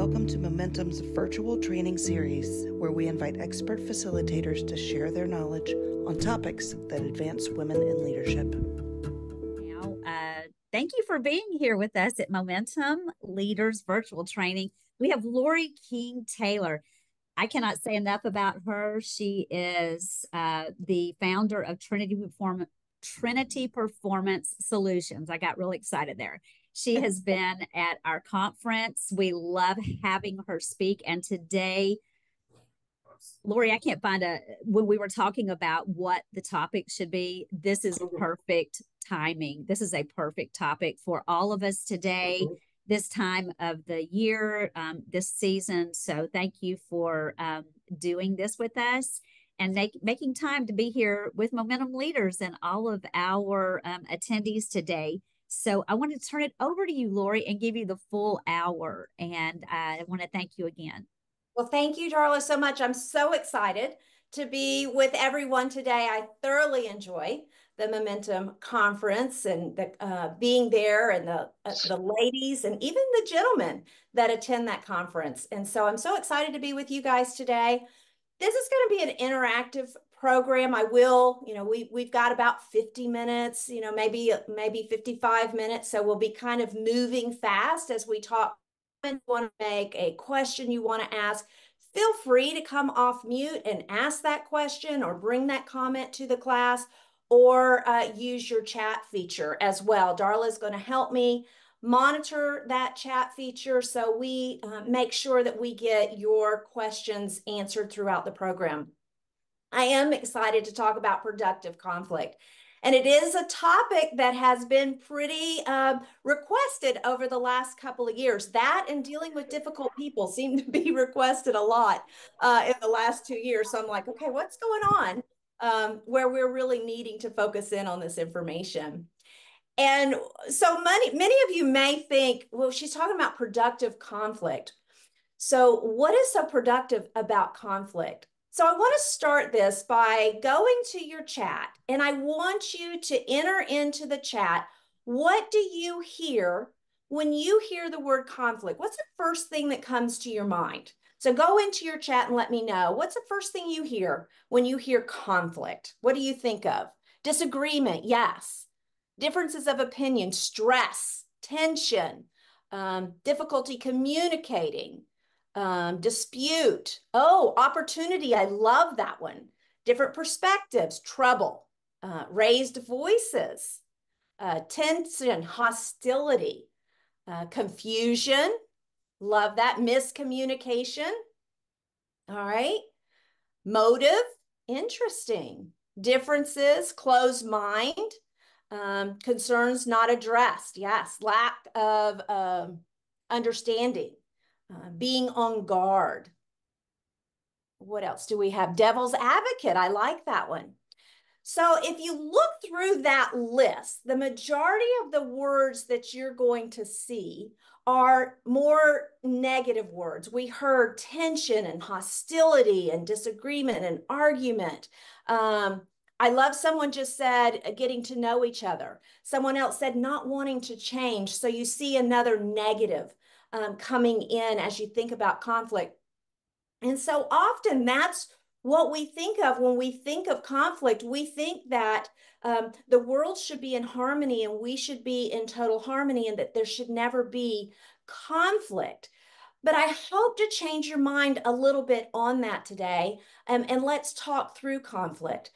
Welcome to Momentum's virtual training series, where we invite expert facilitators to share their knowledge on topics that advance women in leadership. Thank you for being here with us at Momentum Leaders Virtual Training. We have Lori King Taylor. I cannot say enough about her. She is the founder of Trinity Performance Solutions. I got really excited there. She has been at our conference. We love having her speak. And today, Lori, I can't find when we were talking about what the topic should be, this is perfect timing. This is a perfect topic for all of us today, this time of the year, this season. So thank you for doing this with us and making time to be here with Momentum Leaders and all of our attendees today. So I want to turn it over to you, Lori, and give you the full hour. And I want to thank you again. Well, thank you, Darla, so much. I'm so excited to be with everyone today. I thoroughly enjoy the Momentum Conference and being there, and the ladies and even the gentlemen that attend that conference. And so I'm so excited to be with you guys today. This is going to be an interactive program. We've got about 50 minutes, maybe 55 minutes. So we'll be kind of moving fast as we talk. You want to make a question you want to ask, feel free to come off mute and ask that question or bring that comment to the class, or use your chat feature as well. Darla is going to help me monitor that chat feature so we make sure that we get your questions answered throughout the program. I am excited to talk about productive conflict. And it is a topic that has been pretty requested over the last couple of years. That and dealing with difficult people seem to be requested a lot in the last 2 years. So I'm like, okay, what's going on where we're really needing to focus in on this information? And so many of you may think, well, she's talking about productive conflict. So what is so productive about conflict? So I want to start this by going to your chat, and I want you to enter into the chat. What do you hear when you hear the word conflict? What's the first thing that comes to your mind? So go into your chat and let me know. What's the first thing you hear when you hear conflict? What do you think of? Disagreement, yes. Differences of opinion, stress, tension, difficulty communicating. Dispute. Oh, opportunity. I love that one. Different perspectives, trouble, raised voices, tension, hostility, confusion. Love that. Miscommunication. All right. Motive. Interesting. Differences, closed mind, concerns not addressed. Yes. Lack of understanding. Being on guard. What else do we have? Devil's advocate. I like that one. So if you look through that list, the majority of the words that you're going to see are more negative words. We heard tension and hostility and disagreement and argument. I love someone just said getting to know each other. Someone else said not wanting to change. So you see another negative coming in as you think about conflict. And so often that's what we think of when we think of conflict. We think that the world should be in harmony and we should be in total harmony and that there should never be conflict. But I hope to change your mind a little bit on that today, and let's talk through conflict.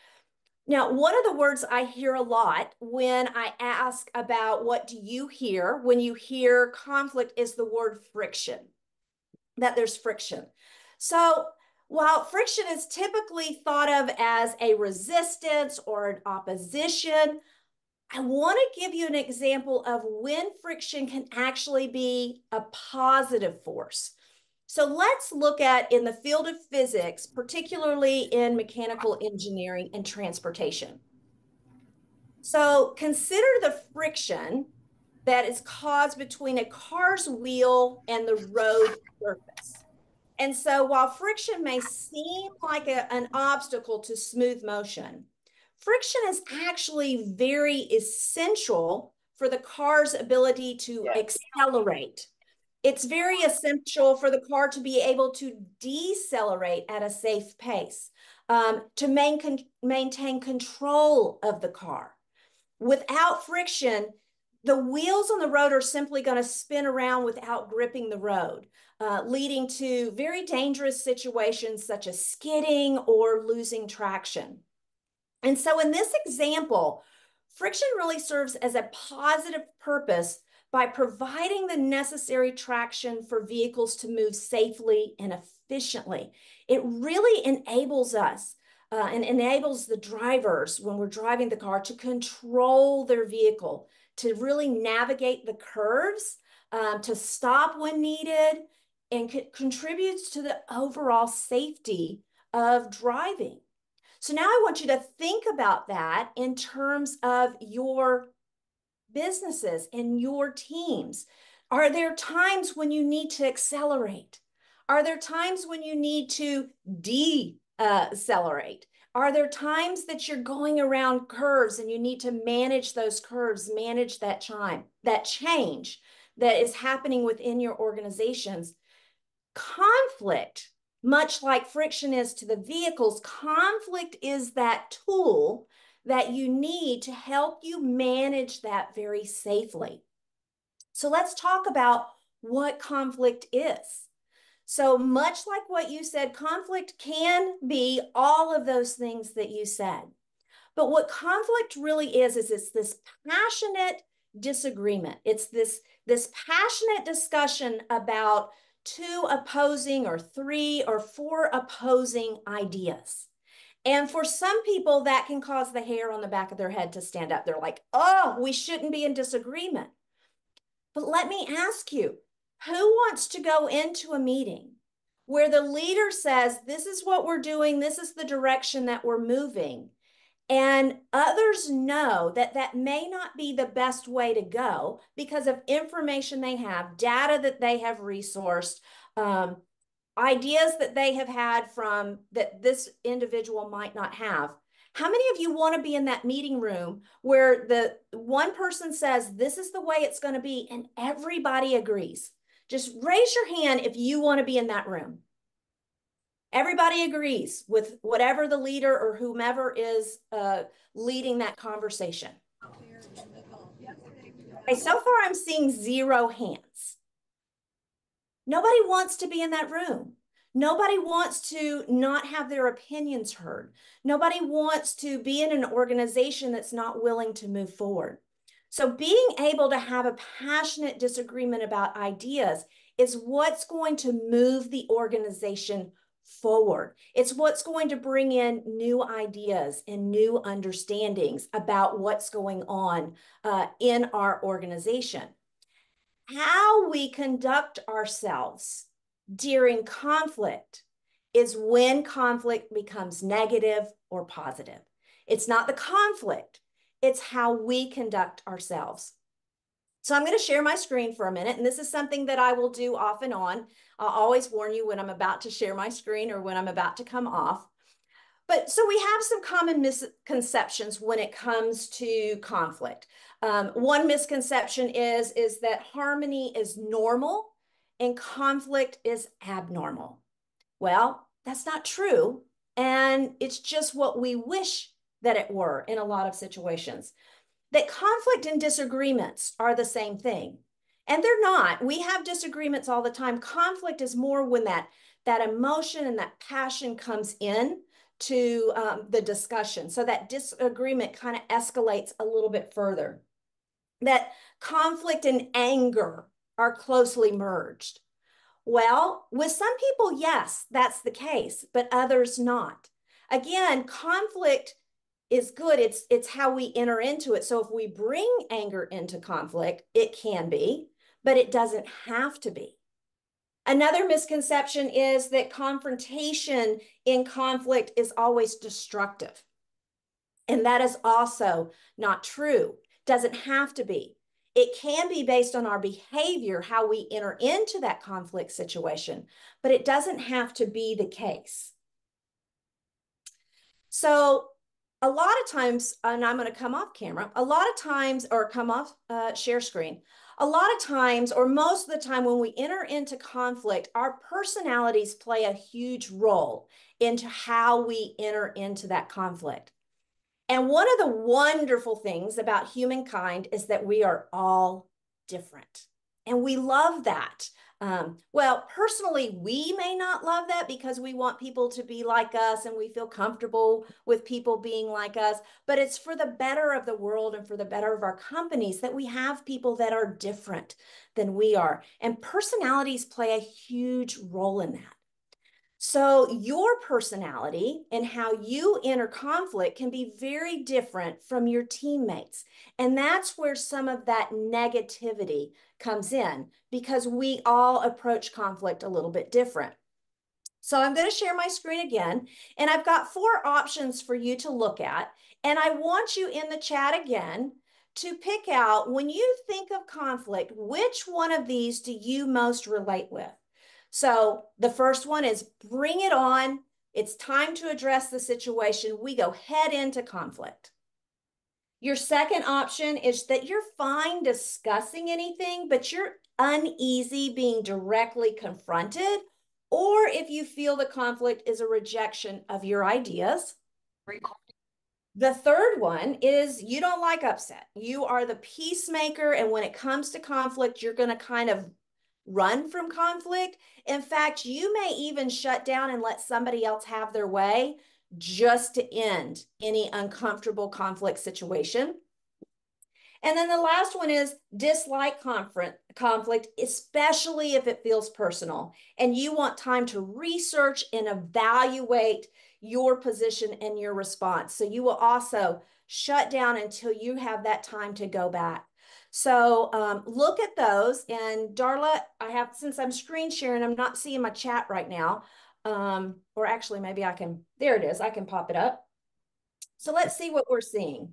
Now, one of the words I hear a lot when I ask about what do you hear when you hear conflict is the word friction, that there's friction. So while friction is typically thought of as a resistance or an opposition, I want to give you an example of when friction can actually be a positive force. So let's look at in the field of physics, particularly in mechanical engineering and transportation. So consider the friction that is caused between a car's wheel and the road surface. And so while friction may seem like an obstacle to smooth motion, friction is actually very essential for the car's ability to accelerate. It's very essential for the car to be able to decelerate at a safe pace, to maintain control of the car. Without friction, the wheels on the road are simply going to spin around without gripping the road, leading to very dangerous situations such as skidding or losing traction. And so in this example, friction really serves as a positive purpose by providing the necessary traction for vehicles to move safely and efficiently. It really enables us and enables the drivers when we're driving the car to control their vehicle, to really navigate the curves, to stop when needed, and contributes to the overall safety of driving. So now I want you to think about that in terms of your businesses and your teams. Are there times when you need to accelerate? Are there times when you need to decelerate? Are there times that you're going around curves and you need to manage those curves, manage that change that is happening within your organizations? Conflict, much like friction is to the vehicles, conflict is that tool that you need to help you manage that very safely. So let's talk about what conflict is. So much like what you said, conflict can be all of those things that you said. But what conflict really is it's this passionate disagreement. It's this passionate discussion about two opposing or three or four opposing ideas. And for some people, that can cause the hair on the back of their head to stand up. They're like, oh, we shouldn't be in disagreement. But let me ask you, who wants to go into a meeting where the leader says, this is what we're doing, this is the direction that we're moving, and others know that that may not be the best way to go because of information they have, data that they have resourced, ideas that they have had from that this individual might not have? How many of you want to be in that meeting room where the one person says, this is the way it's going to be, and everybody agrees? Just raise your hand if you want to be in that room. Everybody agrees with whatever the leader or whomever is leading that conversation. Okay, so far I'm seeing 0 hands. Nobody wants to be in that room. Nobody wants to not have their opinions heard. Nobody wants to be in an organization that's not willing to move forward. So being able to have a passionate disagreement about ideas is what's going to move the organization forward. It's what's going to bring in new ideas and new understandings about what's going on in our organization. How we conduct ourselves during conflict is when conflict becomes negative or positive. It's not the conflict, it's how we conduct ourselves. So I'm going to share my screen for a minute, and this is something that I will do off and on. I'll always warn you when I'm about to share my screen or when I'm about to come off. But so we have some common misconceptions when it comes to conflict. One misconception is that harmony is normal and conflict is abnormal. Well, that's not true. And it's just what we wish that it were in a lot of situations. That conflict and disagreements are the same thing. And they're not. We have disagreements all the time. Conflict is more when that emotion and that passion comes in to the discussion. So that disagreement kind of escalates a little bit further. That conflict and anger are closely merged. Well, with some people, yes, that's the case, but others not. Again, conflict is good. It's how we enter into it. So if we bring anger into conflict, it can be, but it doesn't have to be. Another misconception is that confrontation in conflict is always destructive. And that is also not true. Doesn't have to be. It can be based on our behavior, how we enter into that conflict situation, but it doesn't have to be the case. So a lot of times, and I'm going to come off camera, a lot of times, or come off share screen, a lot of times, or most of the time when we enter into conflict, our personalities play a huge role into how we enter into that conflict. And one of the wonderful things about humankind is that we are all different. And we love that. Well, personally, we may not love that because we want people to be like us and we feel comfortable with people being like us. But it's for the better of the world and for the better of our companies that we have people that are different than we are. And personalities play a huge role in that. So your personality and how you enter conflict can be very different from your teammates. And that's where some of that negativity comes in because we all approach conflict a little bit different. So I'm going to share my screen again, and I've got 4 options for you to look at. And I want you in the chat again to pick out, when you think of conflict, which one of these do you most relate with? So the first one is bring it on. It's time to address the situation. We go head into conflict. Your second option is that you're fine discussing anything, but you're uneasy being directly confronted, or if you feel the conflict is a rejection of your ideas. The third one is you don't like upset. You are the peacemaker, and when it comes to conflict, you're going to kind of run from conflict. In fact, you may even shut down and let somebody else have their way just to end any uncomfortable conflict situation. And then the last one is dislike conflict, especially if it feels personal. And you want time to research and evaluate your position and your response. So you will also shut down until you have that time to go back. So look at those. And Darla, since I'm screen sharing, I'm not seeing my chat right now. Or actually, maybe I can, there it is. I can pop it up. So let's see what we're seeing.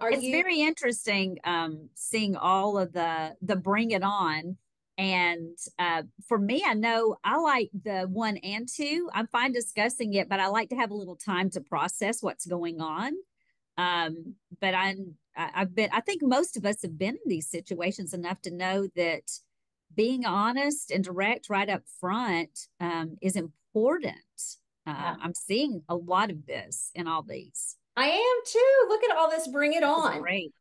It's very interesting seeing all of the bring it on. And for me, I know I like the 1 and 2. I'm fine discussing it, but I like to have a little time to process what's going on. But I think most of us have been in these situations enough to know that being honest and direct right up front is important. Yeah. I'm seeing a lot of this in all these. I am too. Look at all this, bring it on. Great.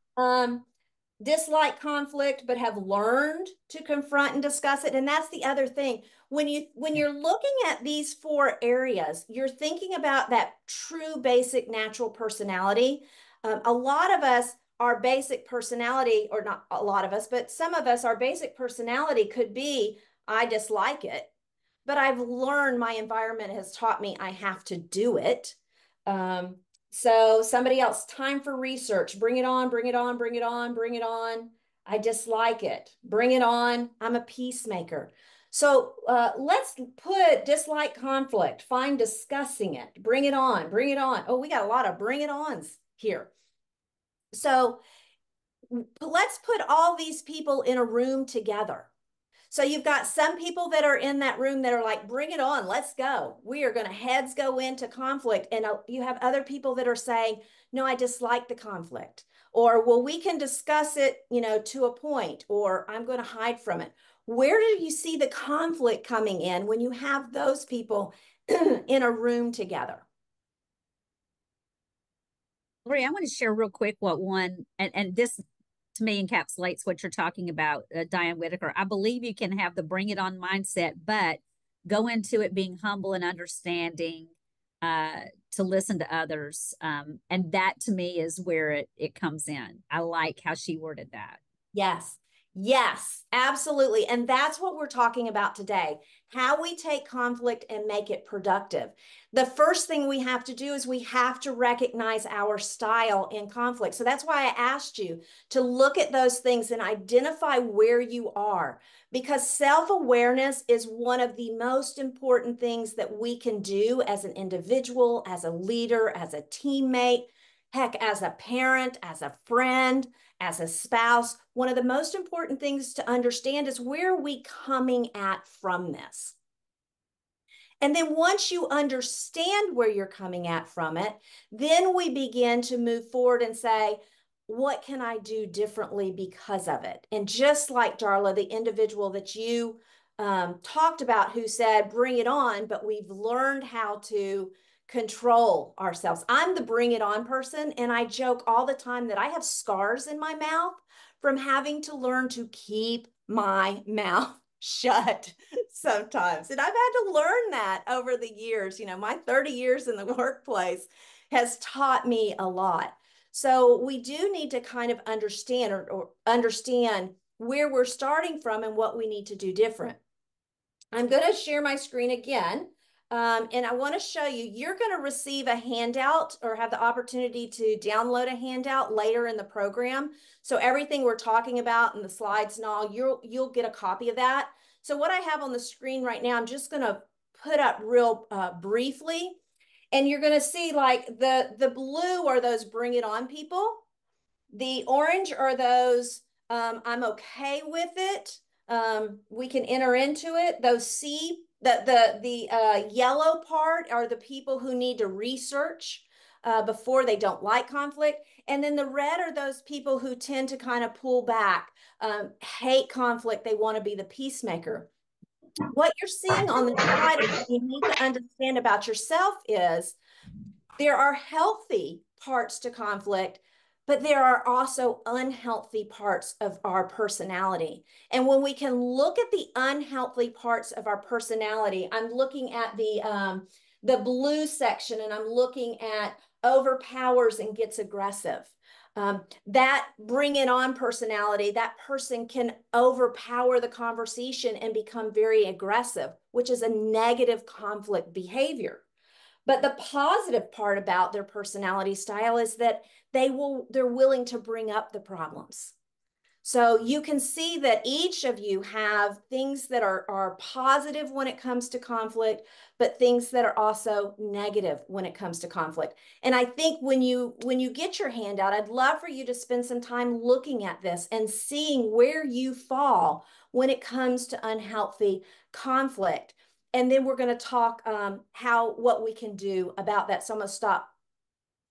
Dislike conflict, but have learned to confront and discuss it. And that's the other thing. When you're looking at these 4 areas, you're thinking about that true basic natural personality. A lot of us, our basic personality, or not a lot of us, but some of us, our basic personality could be, I dislike it, but I've learned, my environment has taught me I have to do it. So somebody else, time for research, bring it on, bring it on, bring it on, bring it on. I dislike it, bring it on. I'm a peacemaker. So let's put dislike conflict, fine discussing it, bring it on, bring it on. Oh, we got a lot of bring it ons here. So let's put all these people in a room together. So you've got some people that are in that room that are like, bring it on, let's go. We are going to heads go into conflict. And you have other people that are saying, no, I dislike the conflict. Or, well, we can discuss it, to a point, or I'm going to hide from it. Where do you see the conflict coming in when you have those people in a room together? Lori, I want to share real quick what one, and this to me encapsulates what you're talking about, Diane Whitaker. I believe you can have the bring it on mindset, but go into it being humble and understanding, to listen to others. And that to me is where it comes in. I like how she worded that. Yes. Yes, absolutely. And that's what we're talking about today, how we take conflict and make it productive. The first thing we have to do is we have to recognize our style in conflict. So that's why I asked you to look at those things and identify where you are, because self-awareness is one of the most important things that we can do as an individual, as a leader, as a teammate, heck, as a parent, as a friend, as a spouse. One of the most important things to understand is, where are we coming at from this? And then once you understand where you're coming at from it, then we begin to move forward and say, what can I do differently because of it? And just like Darla, the individual that you talked about who said, bring it on, but we've learned how to control ourselves. I'm the bring it on person. And I joke all the time that I have scars in my mouth from having to learn to keep my mouth shut sometimes. And I've had to learn that over the years. You know, my 30 years in the workplace has taught me a lot. So we do need to kind of understand or understand where we're starting from and what we need to do different. I'm going to share my screen again. And I want to show you, you're going to receive a handout or have the opportunity to download a handout later in the program. So everything we're talking about and the slides and all, you'll get a copy of that. So what I have on the screen right now, I'm just going to put up real briefly. And you're going to see like the blue are those bring it on people. The orange are those I'm okay with it. We can enter into it. Those the yellow part are the people who need to research before they don't like conflict. And then the red are those people who tend to kind of pull back, hate conflict. They want to be the peacemaker. What you're seeing on the slide of what you need to understand about yourself is there are healthy parts to conflict, but there are also unhealthy parts of our personality. And when we can look at the unhealthy parts of our personality, I'm looking at the blue section and I'm looking at overpowers and gets aggressive. That bring it on personality, that person can overpower the conversation and become very aggressive, which is a negative conflict behavior. But the positive part about their personality style is that they're willing to bring up the problems. So you can see that each of you have things that are positive when it comes to conflict, but things that are also negative when it comes to conflict. And I think when you get your handout, I'd love for you to spend some time looking at this and seeing where you fall when it comes to unhealthy conflict. And then we're going to talk what we can do about that. So I'm going to stop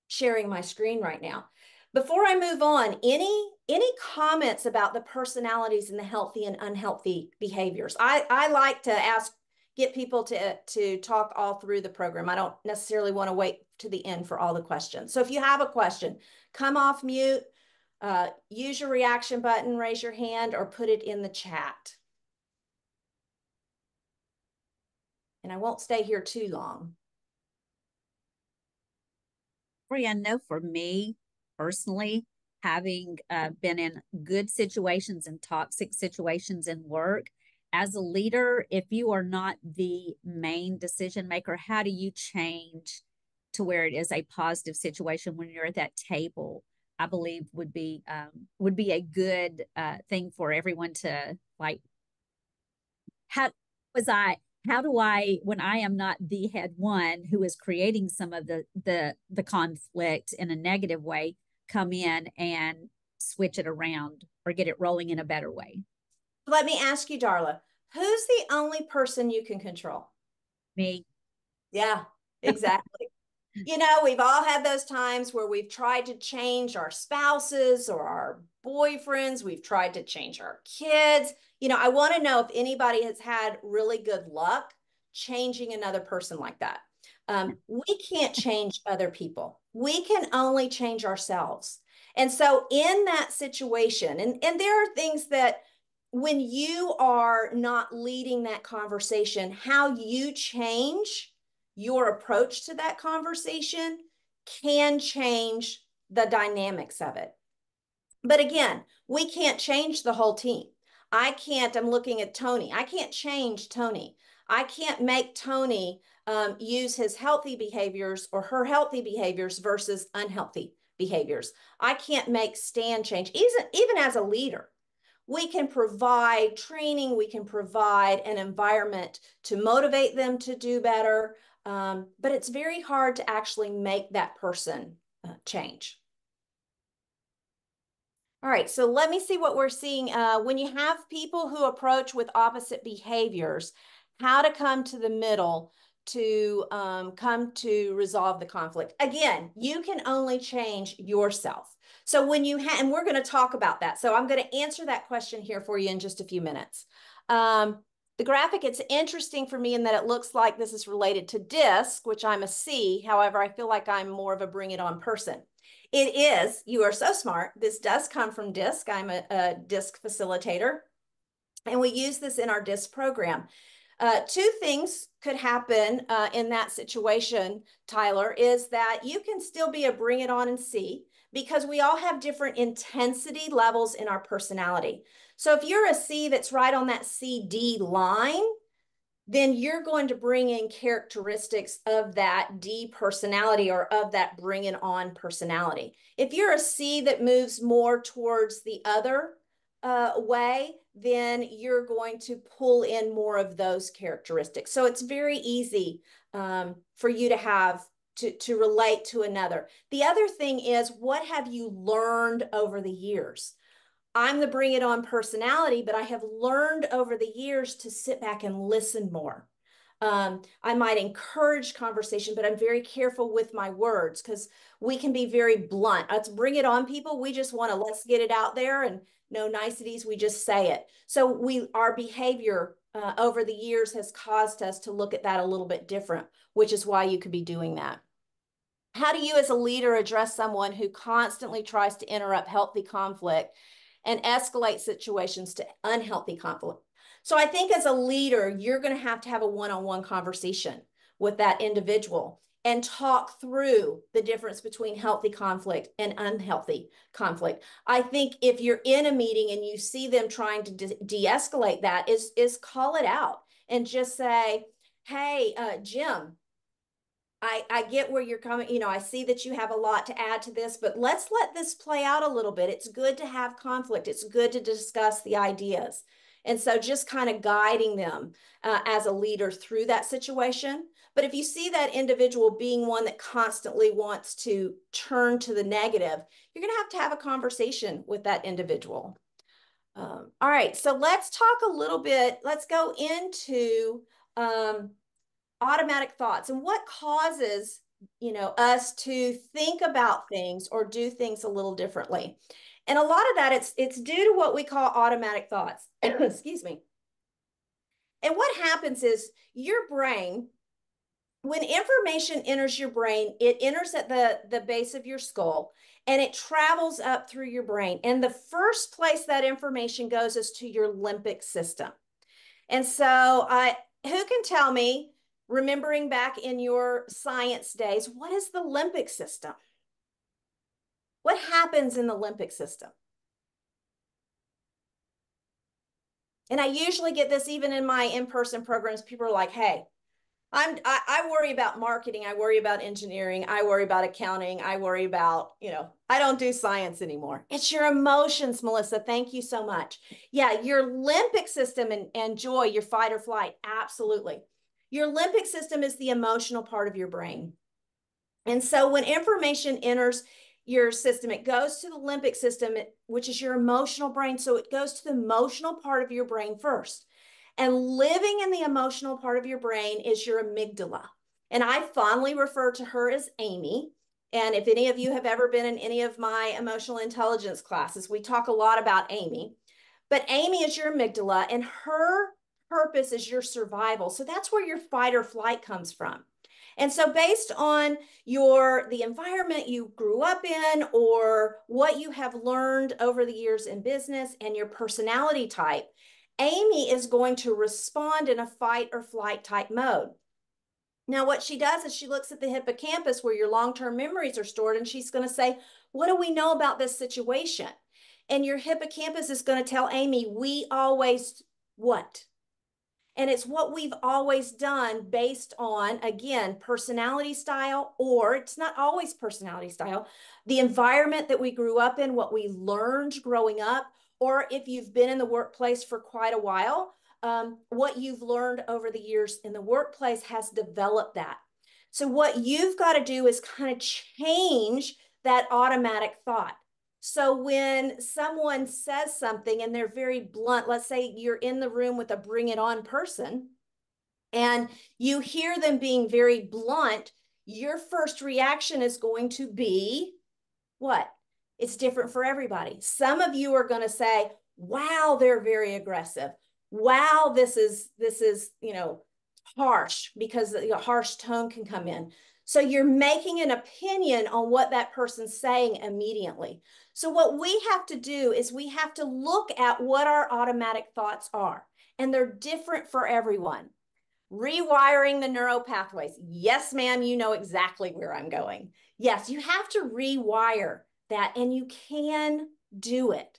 sharing my screen right now. Before I move on, any comments about the personalities and the healthy and unhealthy behaviors? I like to get people to talk all through the program. I don't necessarily want to wait to the end for all the questions. So if you have a question, come off mute, use your reaction button, raise your hand, or put it in the chat. And I won't stay here too long. I know for me personally, having been in good situations and toxic situations in work, as a leader, if you are not the main decision maker, how do you change to where it is a positive situation when you're at that table? I believe would be a good thing for everyone to like. How do I, when I am not the head one who is creating some of the conflict in a negative way, come in and switch it around or get it rolling in a better way? Let me ask you, Darla, who's the only person you can control? Me. Yeah, exactly. You know, we've all had those times where we've tried to change our spouses or our boyfriends. We've tried to change our kids. You know, I want to know if anybody has had really good luck changing another person like that. We can't change other people. We can only change ourselves. And so in that situation, and there are things that when you are not leading that conversation, how you change your approach to that conversation can change the dynamics of it. But again, we can't change the whole team. I'm looking at Tony. I can't change Tony. I can't make Tony use his healthy behaviors or her healthy behaviors versus unhealthy behaviors. I can't make Stan change, even as a leader. We can provide training, we can provide an environment to motivate them to do better, but it's very hard to actually make that person change. All right, so let me see what we're seeing. When you have people who approach with opposite behaviors, how to come to the middle to come to resolve the conflict. Again, you can only change yourself. So when you and we're going to talk about that. So I'm going to answer that question here for you in just a few minutes. The graphic, it's interesting for me in that it looks like this is related to DISC, which I'm a C. However, I feel like I'm more of a bring it on person. It is, you are so smart. This does come from DISC. I'm a DISC facilitator, and we use this in our DISC program. Two things could happen in that situation, Tyler, is that you can still be a bring it on and C, because we all have different intensity levels in our personality. So if you're a C that's right on that CD line, then you're going to bring in characteristics of that D personality or of that bring it on personality. If you're a C that moves more towards the other way, then you're going to pull in more of those characteristics. So it's very easy for you to have to relate to another. The other thing is, what have you learned over the years? I'm the bring it on personality, but I have learned over the years to sit back and listen more. I might encourage conversation, but I'm very careful with my words because we can be very blunt. Let's bring it on, people. We just want to let's get it out there and no niceties. We just say it. So our behavior over the years has caused us to look at that a little bit different, which is why you could be doing that. How do you as a leader address someone who constantly tries to interrupt healthy conflict and escalate situations to unhealthy conflict? So I think as a leader, you're going to have a one-on-one conversation with that individual and talk through the difference between healthy conflict and unhealthy conflict. I think if you're in a meeting and you see them trying to de-escalate that, is call it out and just say, hey, Jim, I get where you're coming. You know, I see that you have a lot to add to this, but let's let this play out a little bit. It's good to have conflict. It's good to discuss the ideas. And so just kind of guiding them as a leader through that situation. But if you see that individual being one that constantly wants to turn to the negative, you're going to have a conversation with that individual. All right, so let's talk a little bit. Let's go into automatic thoughts and what causes, us to think about things or do things a little differently. And a lot of that, it's due to what we call automatic thoughts. Excuse me. And what happens is your brain, when information enters your brain, it enters at the base of your skull and it travels up through your brain. And the first place that information goes is to your limbic system. And so who can tell me, remembering back in your science days, what is the limbic system? What happens in the limbic system? And I usually get this even in my in-person programs. People are like, hey, I worry about marketing. I worry about engineering. I worry about accounting. I worry about, I don't do science anymore. It's your emotions, Melissa. Thank you so much. Yeah, your limbic system and joy, your fight or flight. Absolutely. Your limbic system is the emotional part of your brain. And so when information enters your system, it goes to the limbic system, which is your emotional brain. So it goes to the emotional part of your brain first. And living in the emotional part of your brain is your amygdala. And I fondly refer to her as Amy. And if any of you have ever been in any of my emotional intelligence classes, we talk a lot about Amy. But Amy is your amygdala, and her purpose is your survival. So that's where your fight or flight comes from. And so based on the environment you grew up in or what you have learned over the years in business and your personality type, Amy is going to respond in a fight or flight type mode. Now, what she does is she looks at the hippocampus where your long-term memories are stored, and she's going to say, what do we know about this situation? And your hippocampus is going to tell Amy, we always what? And it's what we've always done based on, again, personality style, or it's not always personality style, the environment that we grew up in, what we learned growing up, or if you've been in the workplace for quite a while, what you've learned over the years in the workplace has developed that. So what you've got to do is kind of change that automatic thought. So when someone says something and they're very blunt, let's say you're in the room with a bring it on person, and you hear them being very blunt, your first reaction is going to be what? It's different for everybody. Some of you are going to say, wow, they're very aggressive. Wow, this is, harsh, because a harsh tone can come in. So you're making an opinion on what that person's saying immediately. So what we have to do is we have to look at what our automatic thoughts are, and they're different for everyone. Rewiring the neural pathways. Yes, ma'am, you know exactly where I'm going. Yes, you have to rewire that, and you can do it.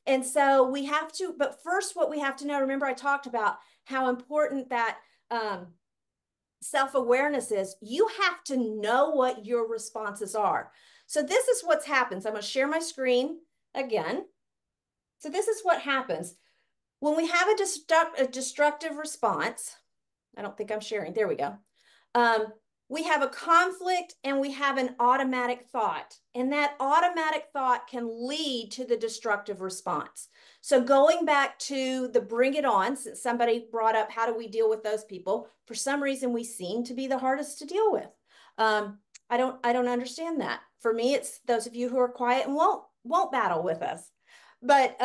And so we have to, but first what we have to know, remember I talked about how important that self-awareness is. You have to know what your responses are. So this is what happens. I'm going to share my screen again. So this is what happens when we have a destructive response. I don't think I'm sharing. There we go. We have a conflict and we have an automatic thought. And that automatic thought can lead to the destructive response. So going back to the bring it on, since somebody brought up how do we deal with those people, for some reason we seem to be the hardest to deal with. I don't understand that. For me, it's those of you who are quiet and won't battle with us. But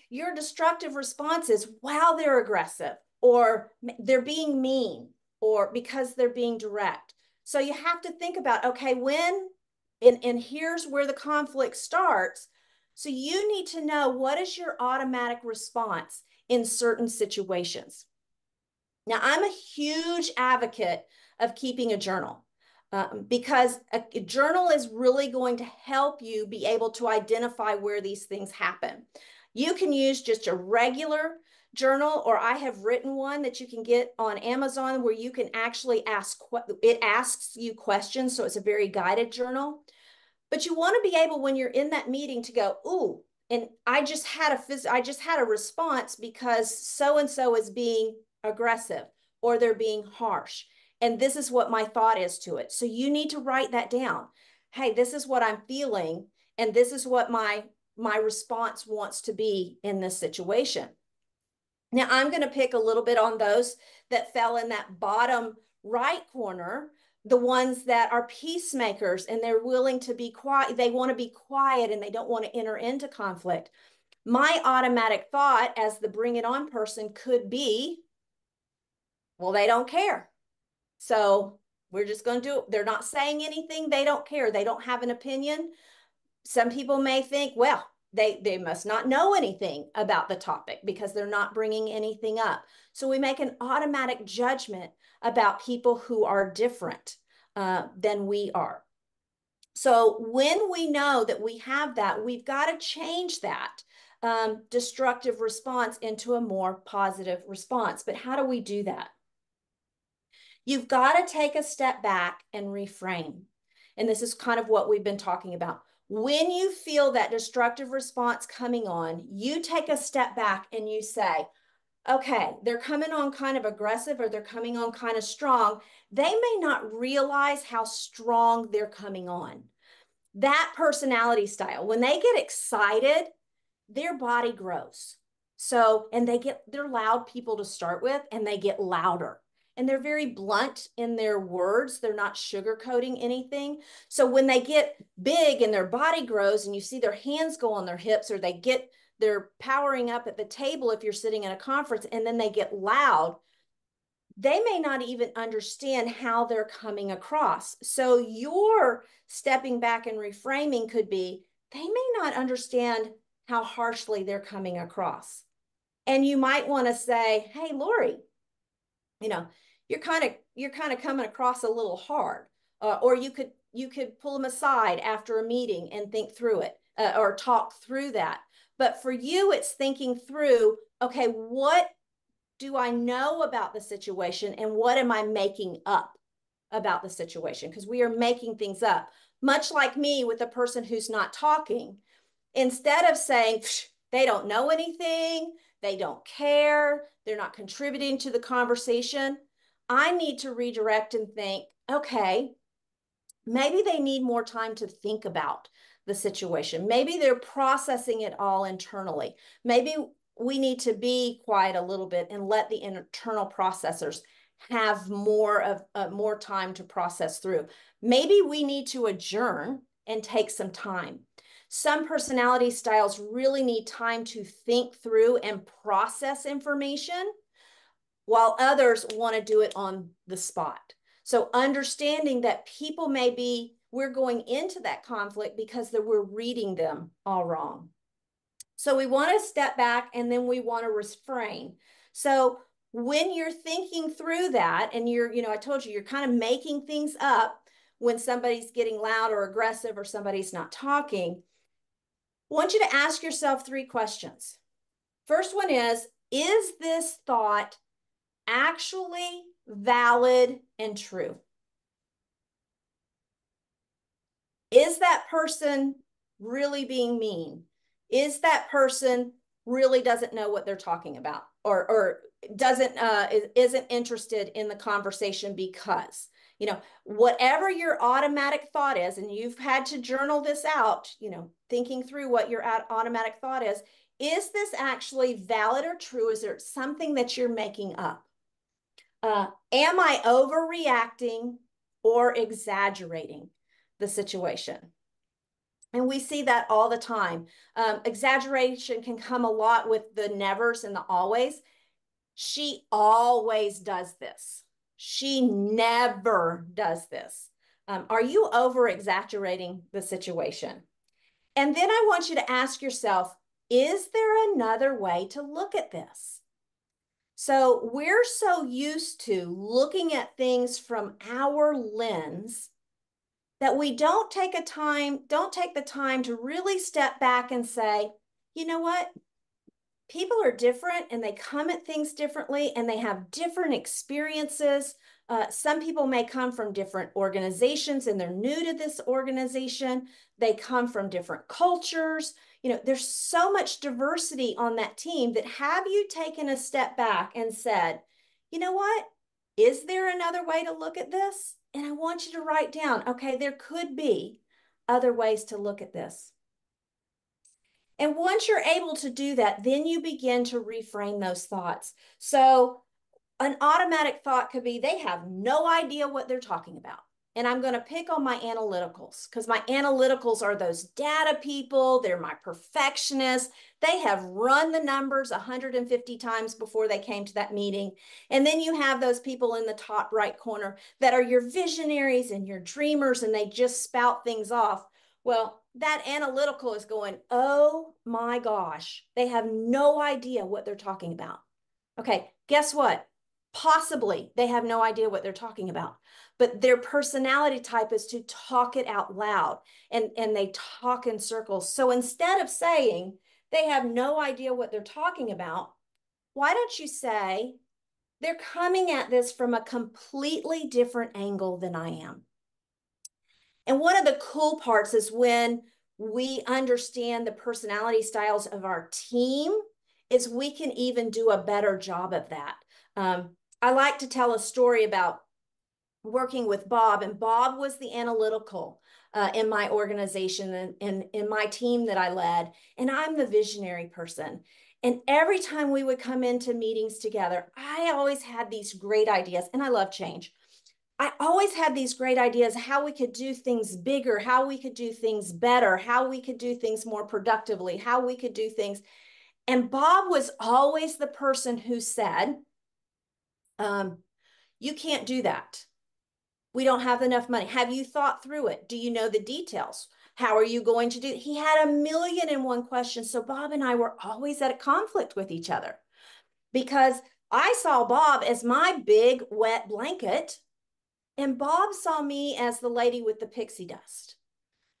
your destructive response is, wow, they're aggressive, or they're being mean, or because they're being direct. So you have to think about, okay, and here's where the conflict starts. So you need to know, what is your automatic response in certain situations? Now, I'm a huge advocate of keeping a journal because a journal is really going to help you be able to identify where these things happen. You can use just a regular journal, or I have written one that you can get on Amazon where you can actually it asks you questions. So it's a very guided journal. But you want to be able, when you're in that meeting, to go, ooh, and I just had a response because so-and-so is being aggressive, or they're being harsh. And this is what my thought is to it. So you need to write that down. Hey, this is what I'm feeling, and this is what my response wants to be in this situation. Now, I'm going to pick a little bit on those that fell in that bottom right corner, the ones that are peacemakers and they're willing to be quiet. They want to be quiet and they don't want to enter into conflict. My automatic thought as the bring it on person could be, well, they don't care. So we're just going to do it. They're not saying anything. They don't care. They don't have an opinion. Some people may think, well, they must not know anything about the topic because they're not bringing anything up. So we make an automatic judgment about people who are different than we are. So when we know that we have that, we've got to change that destructive response into a more positive response. But how do we do that? You've got to take a step back and reframe. And this is kind of what we've been talking about. When you feel that destructive response coming on, you take a step back and you say, okay, they're coming on kind of aggressive, or they're coming on kind of strong. They may not realize how strong they're coming on. That personality style, when they get excited, their body grows. So, and they're loud people to start with, and they get louder. And they're very blunt in their words. They're not sugarcoating anything. So when they get big and their body grows and you see their hands go on their hips, or they're powering up at the table if you're sitting in a conference, and then they get loud, they may not even understand how they're coming across. So your stepping back and reframing could be, they may not understand how harshly they're coming across. And you might want to say, hey, Lori, you're kind of coming across a little hard, or you could pull them aside after a meeting and think through it, or talk through that. But for you, it's thinking through, okay, what do I know about the situation, and what am I making up about the situation? Because we are making things up, much like me with the person who's not talking. Instead of saying they don't know anything, they don't care, they're not contributing to the conversation, I need to redirect and think, okay, maybe they need more time to think about the situation. Maybe they're processing it all internally. Maybe we need to be quiet a little bit and let the internal processors have more time to process through. Maybe we need to adjourn and take some time. Some personality styles really need time to think through and process information, while others want to do it on the spot. So understanding that people we're going into that conflict because we're reading them all wrong. So we want to step back and then we want to refrain. So when you're thinking through that and I told you, you're kind of making things up when somebody's getting loud or aggressive or somebody's not talking, I want you to ask yourself 3 questions. First one is this thought actually valid and true? Is that person really being mean? Is that person really doesn't know what they're talking about or isn't interested in the conversation because, whatever your automatic thought is, and you've had to journal this out, thinking through what your automatic thought is this actually valid or true? Is there something that you're making up? Am I overreacting or exaggerating the situation? And we see that all the time. Exaggeration can come a lot with the nevers and the always. She always does this. She never does this. Are you over exaggerating the situation? And then I want you to ask yourself, is there another way to look at this? So we're so used to looking at things from our lens that we don't take the time to really step back and say, you know what? People are different and they come at things differently and they have different experiences. Some people may come from different organizations and they're new to this organization. They come from different cultures. There's so much diversity on that team that have you taken a step back and said, you know what? Is there another way to look at this? And I want you to write down, okay, there could be other ways to look at this. And once you're able to do that, then you begin to reframe those thoughts. So an automatic thought could be, they have no idea what they're talking about. And I'm going to pick on my analyticals because my analyticals are those data people. They're my perfectionists. They have run the numbers 150 times before they came to that meeting. And then you have those people in the top right corner that are your visionaries and your dreamers, and they just spout things off. Well, that analytical is going, oh my gosh, they have no idea what they're talking about. Okay, guess what? Possibly they have no idea what they're talking about, but their personality type is to talk it out loud and they talk in circles. So instead of saying they have no idea what they're talking about, why don't you say they're coming at this from a completely different angle than I am? And one of the cool parts is when we understand the personality styles of our team is we can even do a better job of that. I like to tell a story about working with Bob, and Bob was the analytical in my organization and in my team that I led, and I'm the visionary person. And every time we would come into meetings together, I always had these great ideas, and I love change. I always had these great ideas how we could do things bigger, how we could do things better, how we could do things more productively, how we could do things. And Bob was always the person who said, you can't do that. We don't have enough money. Have you thought through it? Do you know the details? How are you going to do it? He had 1,000,001 questions. So Bob and I were always at a conflict with each other because I saw Bob as my big wet blanket and Bob saw me as the lady with the pixie dust.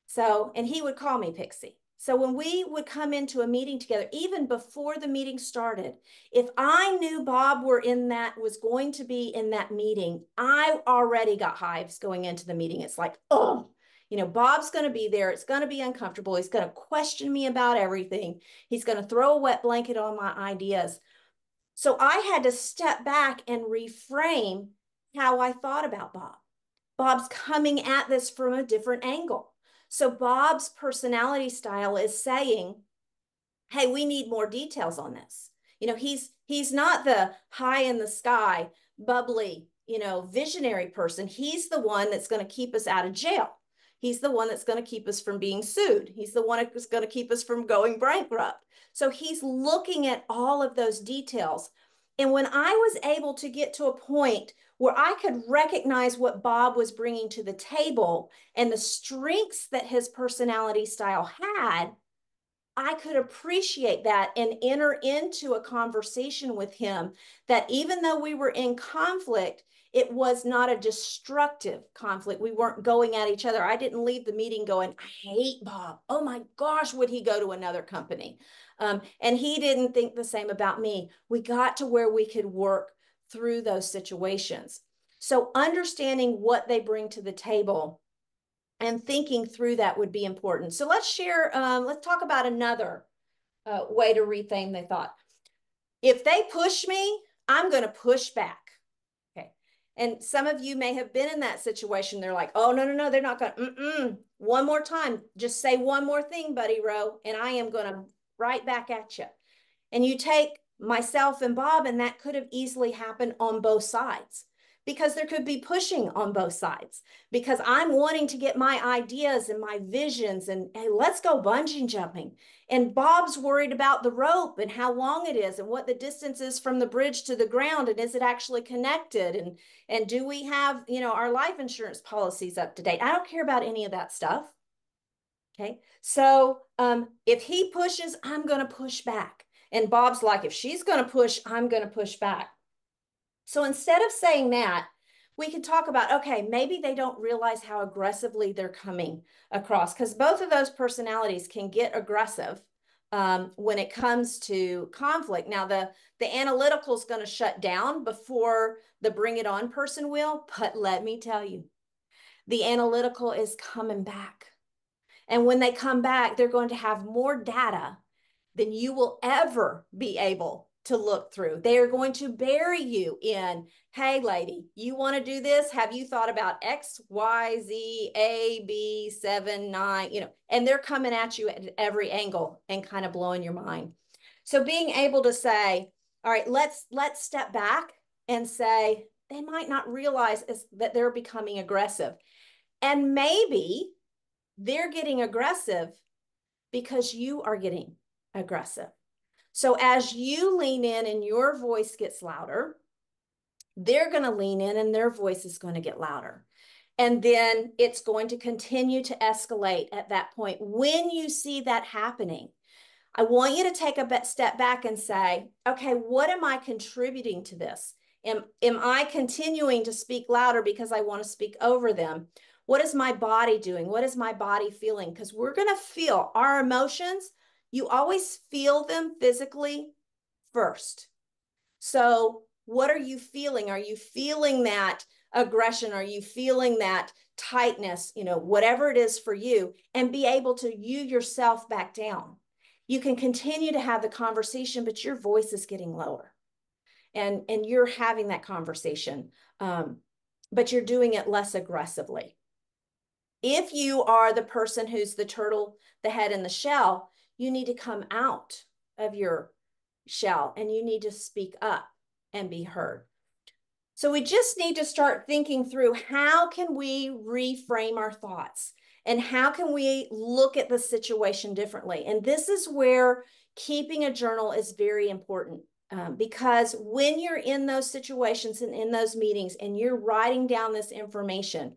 So, and he would call me Pixie. So when we would come into a meeting together, even before the meeting started, if I knew Bob was going to be in that meeting, I already got hives going into the meeting. It's like, oh, Bob's going to be there. It's going to be uncomfortable. He's going to question me about everything. He's going to throw a wet blanket on my ideas. So I had to step back and reframe how I thought about Bob. Bob's coming at this from a different angle. So Bob's personality style is saying, hey, we need more details on this. He's not the high in the sky, bubbly, visionary person. He's the one that's going to keep us out of jail. He's the one that's going to keep us from being sued. He's the one that's going to keep us from going bankrupt. So he's looking at all of those details. And when I was able to get to a point where I could recognize what Bob was bringing to the table and the strengths that his personality style had, I could appreciate that and enter into a conversation with him that even though we were in conflict, it was not a destructive conflict. We weren't going at each other. I didn't leave the meeting going, I hate Bob. Oh my gosh, would he go to another company? And he didn't think the same about me. We got to where we could work through those situations. So understanding what they bring to the table and thinking through that would be important. So let's talk about another way to reframe the thought. If they push me, I'm going to push back. Okay. And some of you may have been in that situation. They're like, oh, no, they're not going to, one more time. Just say one more thing, Buddy Rowe, and I am going to right back at you. And you take myself and Bob, and that could have easily happened on both sides, because there could be pushing on both sides, because I'm wanting to get my ideas and my visions and, hey, let's go bungee jumping. And Bob's worried about the rope and how long it is and what the distance is from the bridge to the ground. And is it actually connected? And do we have, our life insurance policies up to date? I don't care about any of that stuff. Okay. So if he pushes, I'm going to push back. And Bob's like, if she's going to push, I'm going to push back. So instead of saying that, we can talk about, okay, maybe they don't realize how aggressively they're coming across, because both of those personalities can get aggressive when it comes to conflict. Now, the analytical is going to shut down before the bring it on person will, but let me tell you, the analytical is coming back. And when they come back, they're going to have more data than you will ever be able to look through. They are going to bury you in, hey, lady, you want to do this? Have you thought about X, Y, Z, A, B, 7, 9, and they're coming at you at every angle and kind of blowing your mind. So being able to say, all right, let's step back and say, they might not realize that they're becoming aggressive. And maybe they're getting aggressive because you are getting aggressive. So as you lean in and your voice gets louder, they're going to lean in and their voice is going to get louder. And then it's going to continue to escalate at that point. When you see that happening, I want you to take a step back and say, okay, what am I contributing to this? Am I continuing to speak louder because I want to speak over them? What is my body doing? What is my body feeling? Because we're going to feel our emotions. You always feel them physically first. So what are you feeling? Are you feeling that aggression? Are you feeling that tightness? Whatever it is for you, and be able to you yourself back down. You can continue to have the conversation, but your voice is getting lower. And you're having that conversation, but you're doing it less aggressively. If you are the person who's the turtle, the head in the shell, you need to come out of your shell and you need to speak up and be heard. So we just need to start thinking through, how can we reframe our thoughts and how can we look at the situation differently? And this is where keeping a journal is very important, because when you're in those situations and in those meetings and you're writing down this information,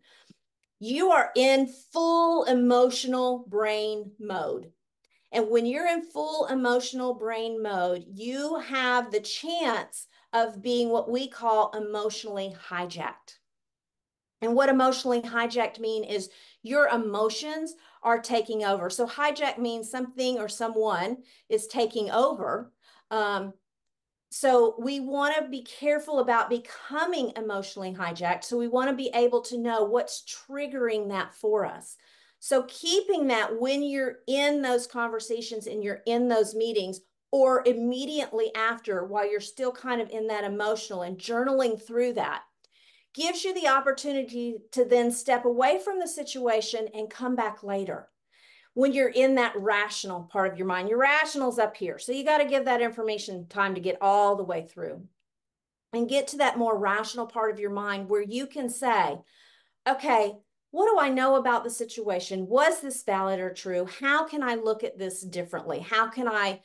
you are in full emotional brain mode. And when you're in full emotional brain mode, you have the chance of being what we call emotionally hijacked. And what emotionally hijacked mean is your emotions are taking over. So hijack means something or someone is taking over. So we want to be careful about becoming emotionally hijacked. So we want to be able to know what's triggering that for us. So keeping that when you're in those conversations and you're in those meetings, or immediately after, while you're still kind of in that emotional, and journaling through that, gives you the opportunity to then step away from the situation and come back later. When you're in that rational part of your mind, your rational's up here. So you got to give that information time to get all the way through. and get to that more rational part of your mind where you can say, okay, what do I know about the situation? Was this valid or true? How can I look at this differently? How can I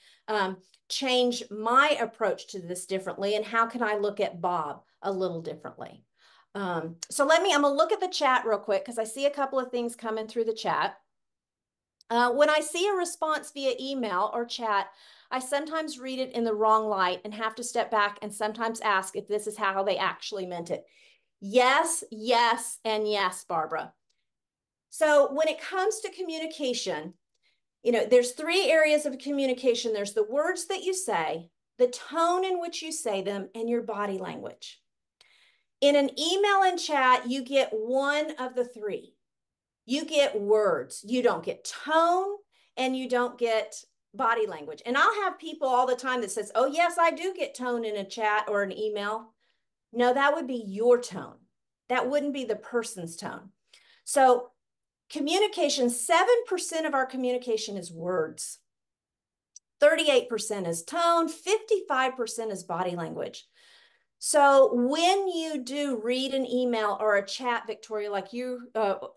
change my approach to this differently? And how can I look at Bob a little differently? So I'm going to look at the chat real quick because I see a couple of things coming through the chat. When I see a response via email or chat, I sometimes read it in the wrong light and have to step back and sometimes ask if this is how they actually meant it. Yes, yes, and yes, Barbara. So when it comes to communication, there's 3 areas of communication. There's the words that you say, the tone in which you say them, and your body language. In an email and chat, you get one of the 3. You get words. You don't get tone, and you don't get body language. And I'll have people all the time that says, oh, yes, I do get tone in a chat or an email. No, that would be your tone. That wouldn't be the person's tone. So communication, 7% of our communication is words. 38% is tone, 55% is body language. So when you do read an email or a chat, Victoria, like you,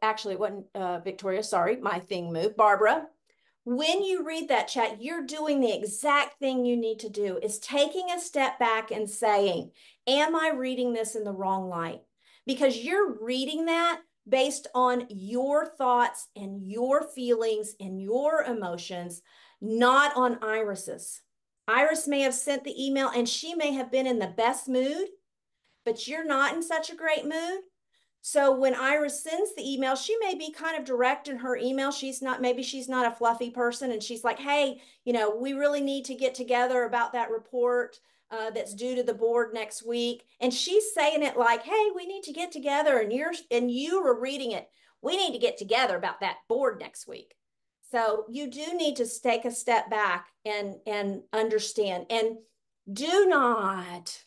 actually it wasn't Victoria, sorry, my thing moved, Barbara. When you read that chat, you're doing the exact thing you need to do, is taking a step back and saying, am I reading this in the wrong light? Because you're reading that based on your thoughts and your feelings and your emotions, not on Iris's. Iris may have sent the email and she may have been in the best mood, but you're not in such a great mood. So when Iris sends the email, she may be kind of direct in her email. Maybe she's not a fluffy person. And she's like, hey, we really need to get together about that report that's due to the board next week. And she's saying it like, hey, we need to get together. And you were reading it. We need to get together about that board next week. So you do need to take a step back and understand, and do not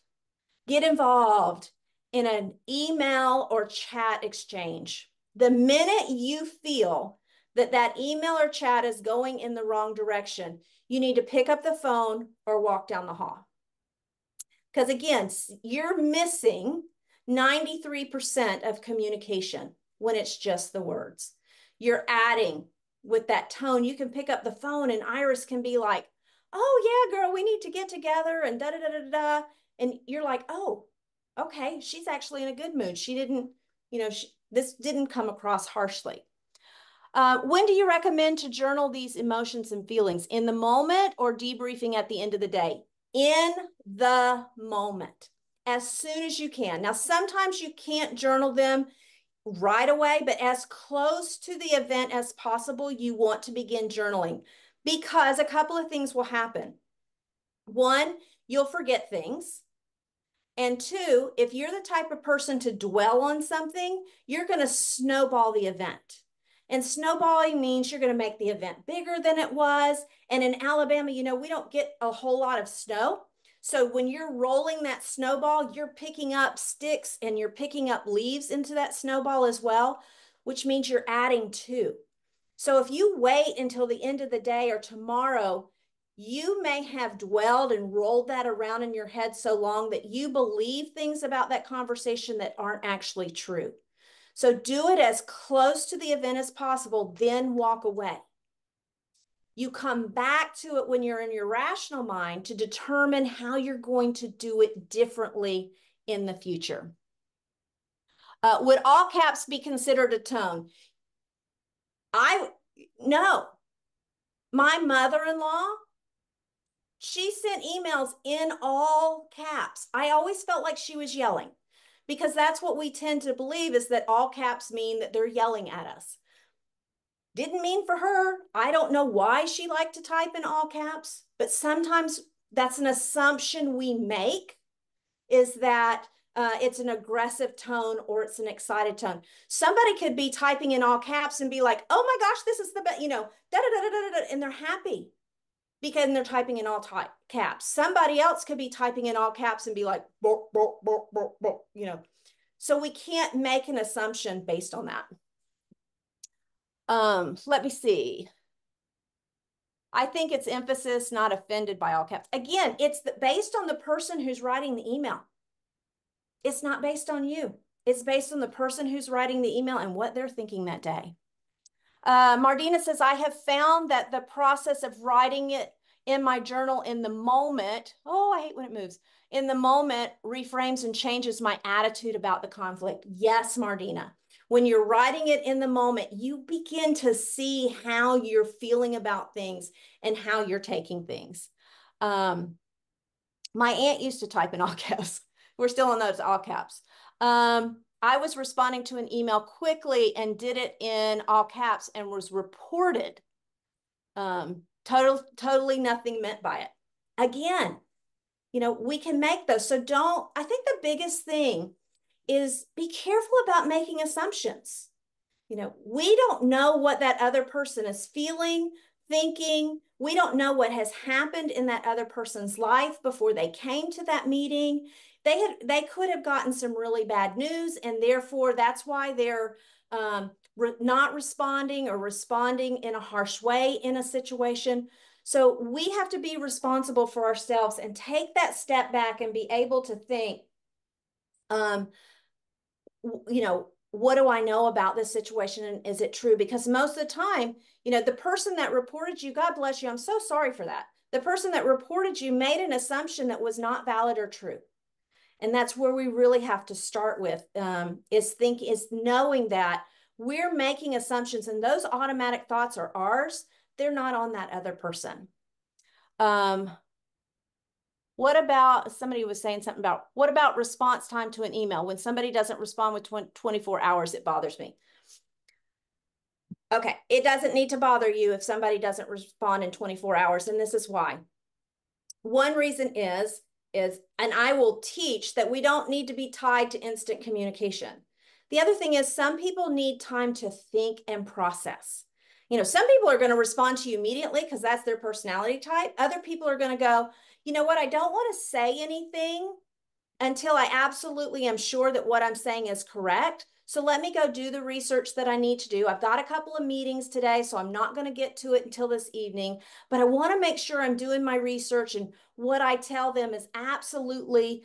get involved in an email or chat exchange. The minute you feel that email or chat is going in the wrong direction, you need to pick up the phone or walk down the hall. Because again, you're missing 93% of communication when it's just the words. You're adding with that tone. You can pick up the phone and Iris can be like, oh yeah, girl, we need to get together and da da da da da. And you're like, oh, okay, she's actually in a good mood. She didn't, this didn't come across harshly. When do you recommend to journal these emotions and feelings? In the moment or debriefing at the end of the day? In the moment, as soon as you can. Now, sometimes you can't journal them right away, but as close to the event as possible, you want to begin journaling, because a couple of things will happen. 1, you'll forget things. And 2, if you're the type of person to dwell on something, you're going to snowball the event. And snowballing means you're going to make the event bigger than it was. And in Alabama, we don't get a whole lot of snow. So when you're rolling that snowball, you're picking up sticks and you're picking up leaves into that snowball as well, which means you're adding to. So if you wait until the end of the day or tomorrow, you may have dwelled and rolled that around in your head so long that you believe things about that conversation that aren't actually true. So do it as close to the event as possible, then walk away. You come back to it when you're in your rational mind to determine how you're going to do it differently in the future. Would all caps be considered a tone? No. My mother-in-law, she sent emails in all caps. I always felt like she was yelling, because that's what we tend to believe, is that all caps mean that they're yelling at us. Didn't mean for her. I don't know why she liked to type in all caps, but sometimes that's an assumption we make, is that it's an aggressive tone or it's an excited tone. Somebody could be typing in all caps and be like, oh my gosh, this is the best, da da da da da, and they're happy because they're typing in all caps. Somebody else could be typing in all caps and be like, bo, bo, bo, bo, bo, So we can't make an assumption based on that. Let me see. I think it's emphasis, not offended by all caps. Again, it's based on the person who's writing the email. It's not based on you. It's based on the person who's writing the email and what they're thinking that day. Mardina says, I have found that the process of writing it in my journal in the moment, oh, I hate when it moves, in the moment reframes and changes my attitude about the conflict. Yes, Mardina. When you're writing it in the moment, you begin to see how you're feeling about things and how you're taking things. My aunt used to type in all caps. We're still in those all caps. I was responding to an email quickly and did it in all caps and was reported. Totally nothing meant by it. Again, we can make those. So I think the biggest thing is be careful about making assumptions. We don't know what that other person is feeling, thinking. We don't know what has happened in that other person's life before they came to that meeting. They could have gotten some really bad news, and therefore that's why they're not responding or responding in a harsh way in a situation. So we have to be responsible for ourselves and take that step back and be able to think, what do I know about this situation, and is it true? Because most of the time, the person that reported you, God bless you, I'm so sorry for that. The person that reported you made an assumption that was not valid or true. And that's where we really have to start with, is knowing that we're making assumptions, and those automatic thoughts are ours. They're not on that other person. What about, somebody was saying something about, what about response time to an email? When somebody doesn't respond with 24 hours, it bothers me. Okay, it doesn't need to bother you if somebody doesn't respond in 24 hours, and this is why. One reason is, and I will teach that we don't need to be tied to instant communication. The other thing is some people need time to think and process. Some people are going to respond to you immediately because that's their personality type. Other people are going to go, you know what, I don't want to say anything until I absolutely am sure that what I'm saying is correct. So let me go do the research that I need to do. I've got a couple of meetings today, so I'm not going to get to it until this evening, but I want to make sure I'm doing my research and what I tell them is absolutely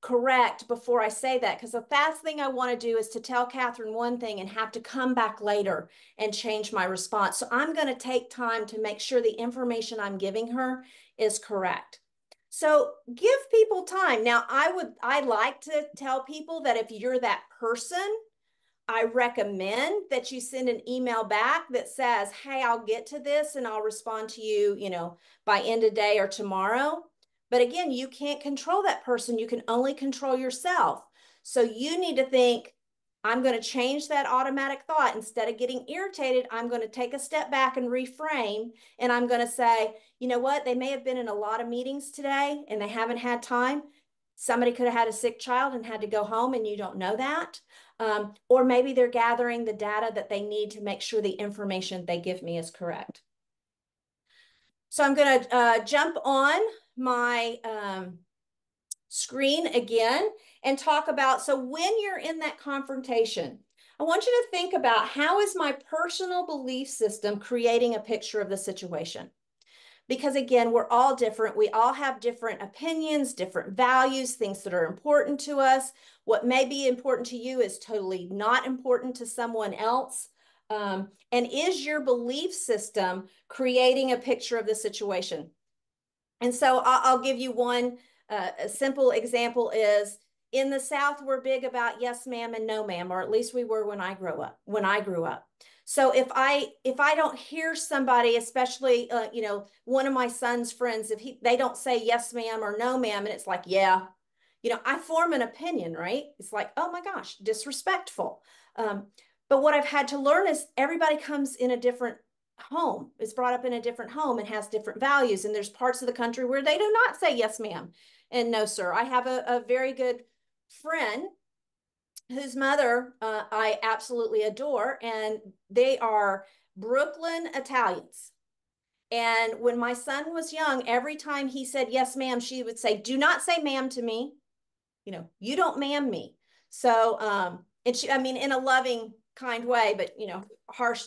correct before I say that. Because the last thing I want to do is to tell Catherine one thing and have to come back later and change my response. So I'm going to take time to make sure the information I'm giving her is correct. So give people time. Now, I like to tell people that if you're that person, I recommend that you send an email back that says, hey, I'll get to this and I'll respond to you, by end of day or tomorrow. But again, you can't control that person. You can only control yourself. So you need to think, I'm going to change that automatic thought. Instead of getting irritated, I'm going to take a step back and reframe. And I'm going to say, you know what? They may have been in a lot of meetings today and they haven't had time. Somebody could have had a sick child and had to go home and you don't know that. Or maybe they're gathering the data that they need to make sure the information they give me is correct. So I'm going to jump on my screen again and talk about, so when you're in that confrontation, I want you to think about, how is my personal belief system creating a picture of the situation? Because again, we're all different. We all have different opinions, different values, things that are important to us. What may be important to you is totally not important to someone else. And is your belief system creating a picture of the situation? And so I'll give you one. A simple example is, in the South, we're big about yes, ma'am, and no, ma'am, or at least we were when I grew up. So if I don't hear somebody, especially one of my son's friends, if they don't say yes, ma'am, or no, ma'am, and it's like, yeah, I form an opinion, right? It's like, oh my gosh, disrespectful. But what I've had to learn is everybody comes in a different home, is brought up in a different home and has different values. And there's parts of the country where they do not say yes, ma'am, and no, sir. I have a very good friend whose mother I absolutely adore, and they are Brooklyn Italians. And when my son was young, every time he said yes, ma'am, she would say, do not say ma'am to me. You don't ma'am me. So, and she, I mean, in a loving, kind way, but harsh,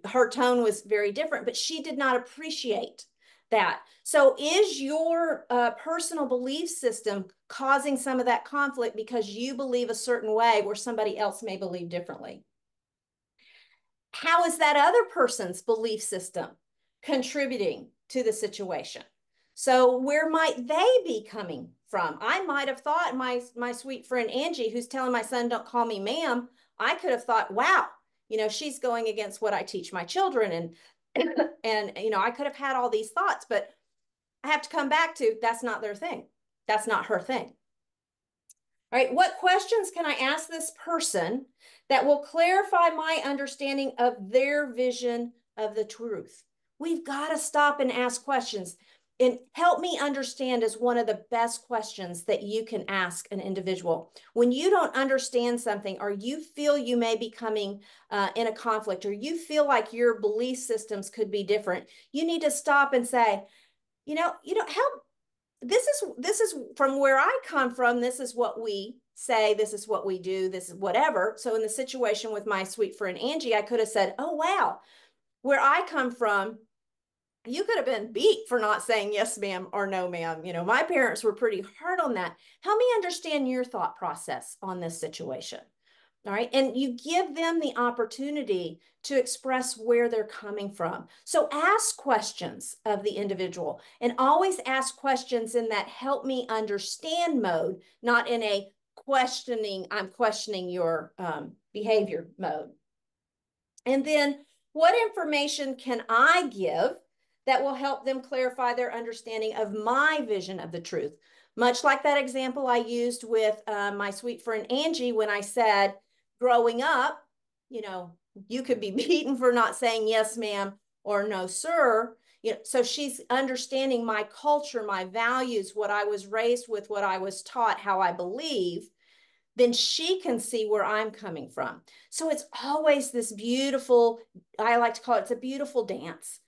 her tone was very different, but she did not appreciate that. So is your personal belief system causing some of that conflict because you believe a certain way where somebody else may believe differently? How is that other person's belief system contributing to the situation? So where might they be coming from? I might have thought my sweet friend Angie, who's telling my son, don't call me ma'am, I could have thought, wow, she's going against what I teach my children. And I could have had all these thoughts, but I have to come back to that's not their thing. That's not her thing. All right, what questions can I ask this person that will clarify my understanding of their vision of the truth? We've got to stop and ask questions. And help me understand is one of the best questions that you can ask an individual. When you don't understand something, or you feel you may be coming in a conflict, or you feel like your belief systems could be different, you need to stop and say, help. This is from where I come from. This is what we say. This is what we do. This is whatever. So in the situation with my sweet friend Angie, I could have said, oh, wow, where I come from, you could have been beat for not saying yes, ma'am, or no, ma'am. My parents were pretty hard on that. Help me understand your thought process on this situation. All right. And you give them the opportunity to express where they're coming from. So ask questions of the individual, and always ask questions in that help me understand mode, not in a I'm questioning your behavior mode. And then what information can I give that will help them clarify their understanding of my vision of the truth? Much like that example I used with my sweet friend Angie, when I said, growing up, you could be beaten for not saying yes, ma'am, or no, sir. So she's understanding my culture, my values, what I was raised with, what I was taught, how I believe. Then she can see where I'm coming from. So it's always this beautiful, I like to call it's a beautiful dance,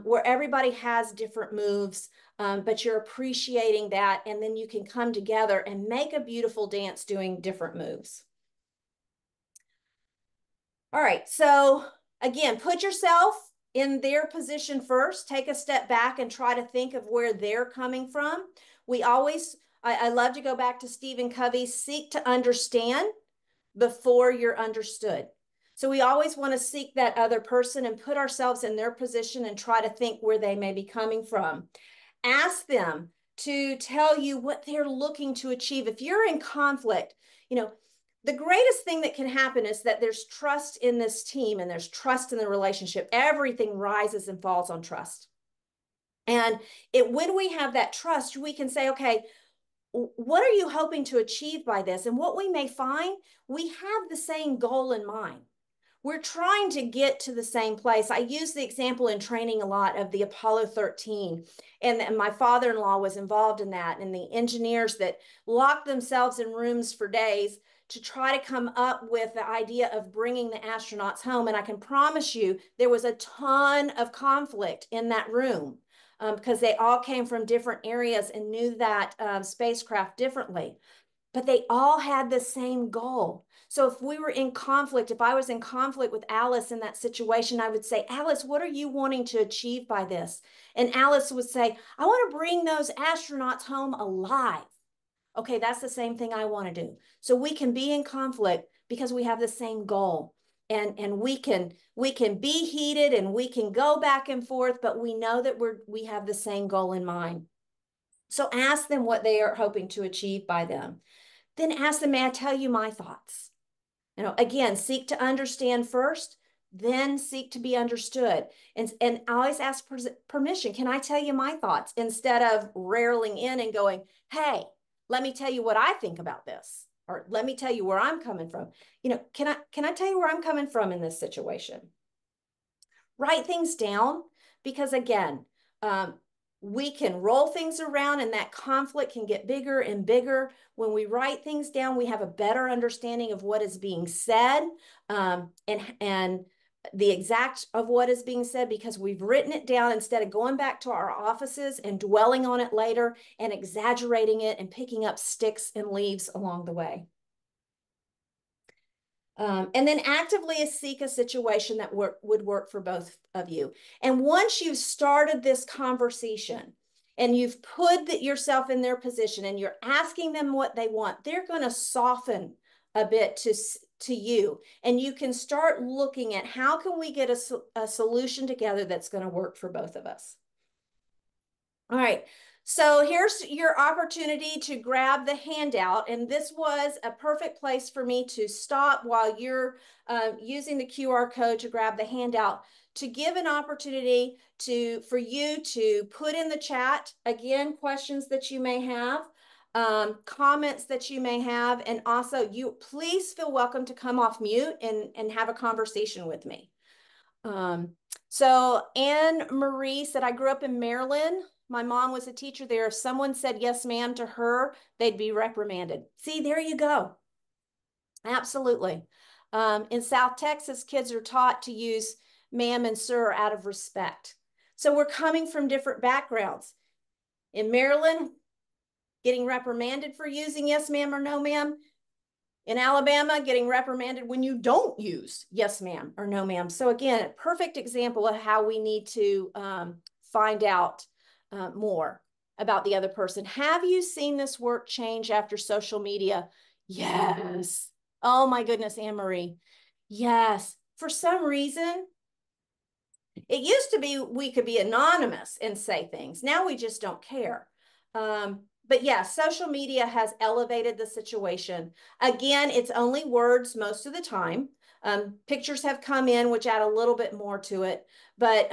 where everybody has different moves, but you're appreciating that. And then you can come together and make a beautiful dance doing different moves. All right, so again, put yourself in their position first. Take a step back and try to think of where they're coming from. I love to go back to Stephen Covey's seek to understand before you're understood. So we always want to seek that other person and put ourselves in their position and try to think where they may be coming from. Ask them to tell you what they're looking to achieve. If you're in conflict, the greatest thing that can happen is that there's trust in this team and there's trust in the relationship. Everything rises and falls on trust. And when we have that trust, we can say, okay, what are you hoping to achieve by this? And what we may find, we have the same goal in mind. We're trying to get to the same place. I use the example in training a lot of the Apollo 13, and my father-in-law was involved in that, and the engineers that locked themselves in rooms for days to try to come up with the idea of bringing the astronauts home. And I can promise you there was a ton of conflict in that room because they all came from different areas and knew that spacecraft differently. But they all had the same goal. So if we were in conflict, if I was in conflict with Alice in that situation, I would say, Alice, what are you wanting to achieve by this? And Alice would say, I want to bring those astronauts home alive. Okay, that's the same thing I want to do. So we can be in conflict because we have the same goal. And we can be heated and we can go back and forth, but we know that we have the same goal in mind. So ask them what they are hoping to achieve by them. Then ask them, may I tell you my thoughts? Again, seek to understand first, then seek to be understood. And always ask permission. Can I tell you my thoughts? Instead of railing in and going, hey, let me tell you what I think about this. Or let me tell you where I'm coming from. Can I tell you where I'm coming from in this situation? Write things down, because again, we can roll things around and that conflict can get bigger and bigger. When we write things down, we have a better understanding of what is being said and the exact of what is being said, because we've written it down instead of going back to our offices and dwelling on it later and exaggerating it and picking up sticks and leaves along the way. And then actively seek a situation that would work for both of you. And once you've started this conversation and you've put yourself in their position and you're asking them what they want, they're going to soften a bit to you. And you can start looking at how can we get a solution together that's going to work for both of us. All right. So here's your opportunity to grab the handout. And this was a perfect place for me to stop while you're using the QR code to grab the handout, to give an opportunity for you to put in the chat, again, questions that you may have, comments that you may have. And also you please feel welcome to come off mute and have a conversation with me. So Anne Marie said, I grew up in Maryland. My mom was a teacher there. If someone said yes, ma'am to her, they'd be reprimanded. See, there you go. Absolutely. In South Texas, kids are taught to use ma'am and sir out of respect. So we're coming from different backgrounds. In Maryland, getting reprimanded for using yes, ma'am or no, ma'am. In Alabama, getting reprimanded when you don't use yes, ma'am or no, ma'am. So again, a perfect example of how we need to find out more about the other person. Have you seen this work change after social media? Yes. Oh my goodness, Anne-Marie. Yes. For some reason, it used to be we could be anonymous and say things. Now we just don't care. But yeah, social media has elevated the situation. Again, it's only words most of the time. Pictures have come in, which add a little bit more to it. But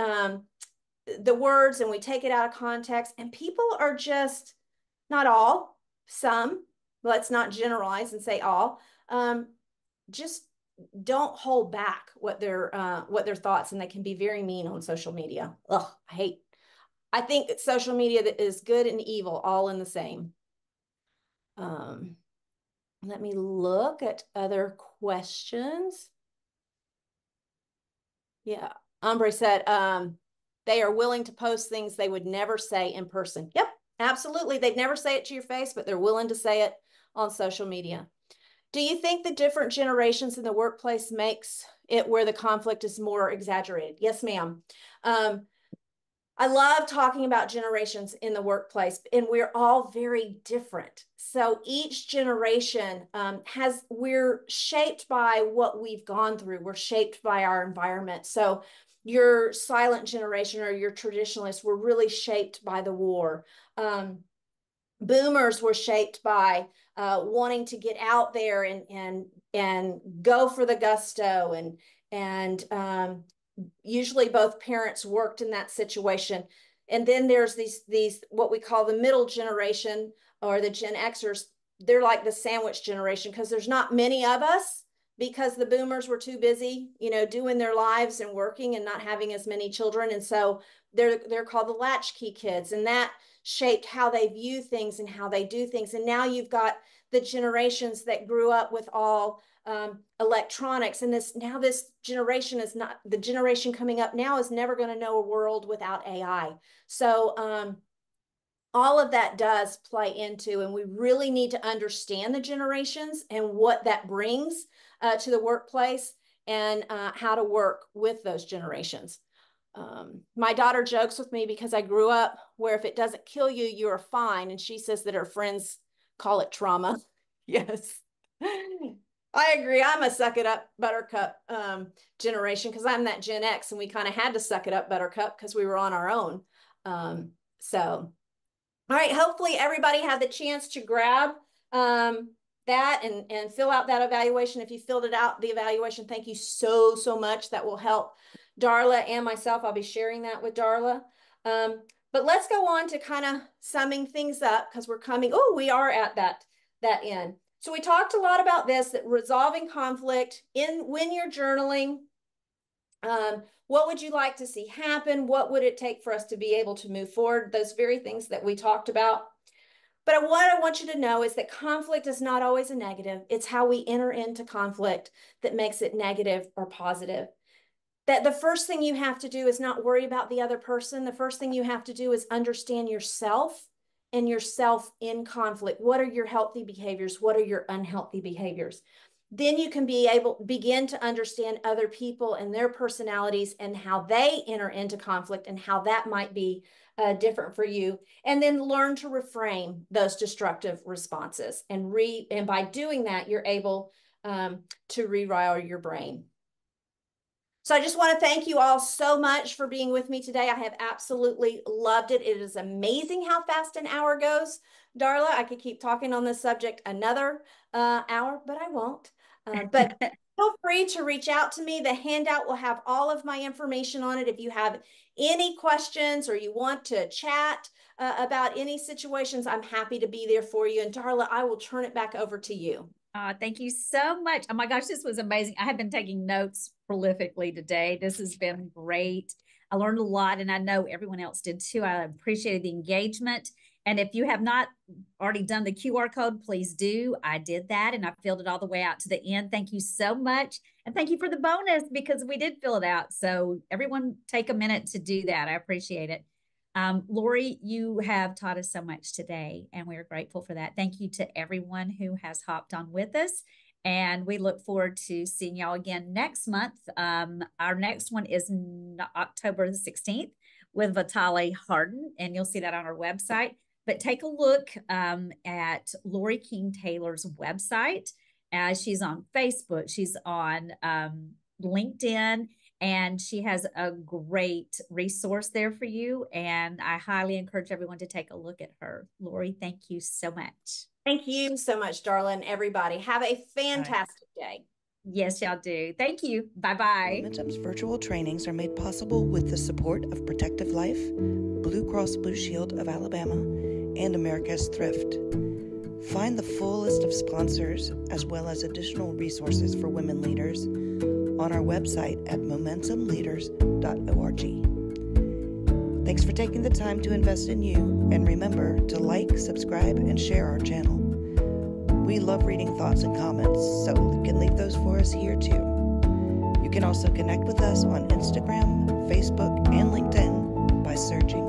the words, and we take it out of context, and people are just, not all, some, let's not generalize and say all, just don't hold back what their thoughts, and they can be very mean on social media. Ugh, I think that social media is good and evil all in the same. Let me look at other questions. Yeah, Ambre said, they are willing to post things they would never say in person. Yep, absolutely. They'd never say it to your face, but they're willing to say it on social media. Do you think the different generations in the workplace makes it where the conflict is more exaggerated? Yes, ma'am. I love talking about generations in the workplace, and we're all very different. So each generation we're shaped by what we've gone through. We're shaped by our environment. So your silent generation or your traditionalists were really shaped by the war. Boomers were shaped by wanting to get out there and go for the gusto, and usually both parents worked in that situation. And then there's these what we call the middle generation, or the Gen Xers. They're like the sandwich generation, because there's not many of us, because the boomers were too busy, doing their lives and working and not having as many children. And so they're called the latchkey kids, and that shaped how they view things and how they do things. And now you've got the generations that grew up with all electronics, and this generation is not, the generation coming up now is never going to know a world without AI. So all of that does play into, and we really need to understand the generations and what that brings to the workplace, and how to work with those generations. My daughter jokes with me because I grew up where if it doesn't kill you, you are fine. And she says that her friends call it trauma. Yes. I agree. I'm a suck it up buttercup generation, because I'm that Gen X, and we kind of had to suck it up buttercup because we were on our own. So, all right, hopefully everybody had the chance to grab that and fill out that evaluation. If you filled it out, the evaluation, thank you so much. That will help Darla and myself. I'll be sharing that with Darla. But let's go on to kind of summing things up, because we are at that end. So we talked a lot about this, that resolving conflict when you're journaling. What would you like to see happen? What would it take for us to be able to move forward? Those very things that we talked about. But what I want you to know is that conflict is not always a negative. It's how we enter into conflict that makes it negative or positive. That the first thing you have to do is not worry about the other person. The first thing you have to do is understand yourself and yourself in conflict. What are your healthy behaviors? What are your unhealthy behaviors? then you can begin to understand other people and their personalities and how they enter into conflict and how that might be different for you. And then learn to reframe those destructive responses. And by doing that, you're able to rewire your brain. So I just want to thank you all so much for being with me today. I have absolutely loved it. It is amazing how fast an hour goes. Darla, I could keep talking on this subject another hour, but I won't. But feel free to reach out to me. The handout will have all of my information on it. If you have any questions or you want to chat about any situations, I'm happy to be there for you. And Darla, I will turn it back over to you. Thank you so much. Oh my gosh, this was amazing. I have been taking notes prolifically today. This has been great. I learned a lot, and I know everyone else did too. I appreciated the engagement. And if you have not already done the QR code, please do. I did that, and I filled it all the way out to the end. Thank you so much. And thank you for the bonus, because we did fill it out. So everyone take a minute to do that. I appreciate it. Lori, you have taught us so much today, and we're grateful for that. Thank you to everyone who has hopped on with us, and we look forward to seeing y'all again next month. Our next one is October the 16th with Vitaly Harden, and you'll see that on our website. But take a look at Lori King Taylor's website. She's on Facebook. She's on LinkedIn. And she has a great resource there for you. And I highly encourage everyone to take a look at her. Lori, thank you so much. Thank you so much, Darla, and everybody. Have a fantastic day. Yes, y'all do. Thank you. Bye-bye. Momentum's virtual trainings are made possible with the support of Protective Life, Blue Cross Blue Shield of Alabama, and America's Thrift. Find the full list of sponsors as well as additional resources for women leaders on our website at momentumleaders.org. Thanks for taking the time to invest in you, and remember to like, subscribe, and share our channel. We love reading thoughts and comments, so you can leave those for us here too. You can also connect with us on Instagram, Facebook, and LinkedIn by searching